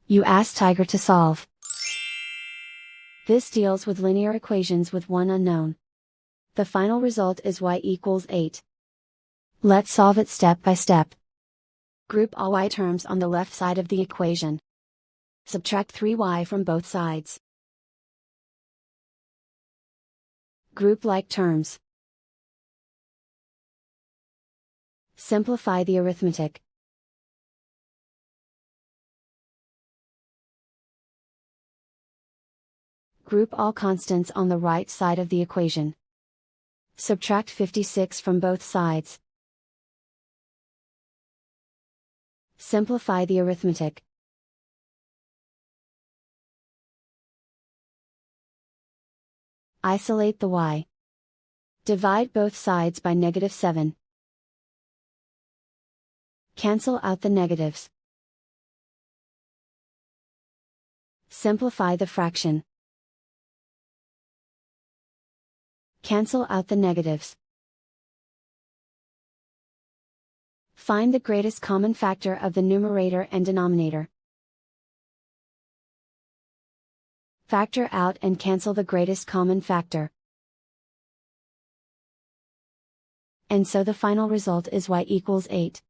You ask Tiger to solve. This deals with linear equations with one unknown. The final result is y equals 8. Let's solve it step by step. Group all y terms on the left side of the equation. Subtract 3y from both sides. Group like terms. Simplify the arithmetic. Group all constants on the right side of the equation. Subtract 56 from both sides. Simplify the arithmetic. Isolate the y. Divide both sides by -7. Cancel out the negatives. Simplify the fraction. Cancel out the negatives. Find the greatest common factor of the numerator and denominator. Factor out and cancel the greatest common factor. And so the final result is y equals 8.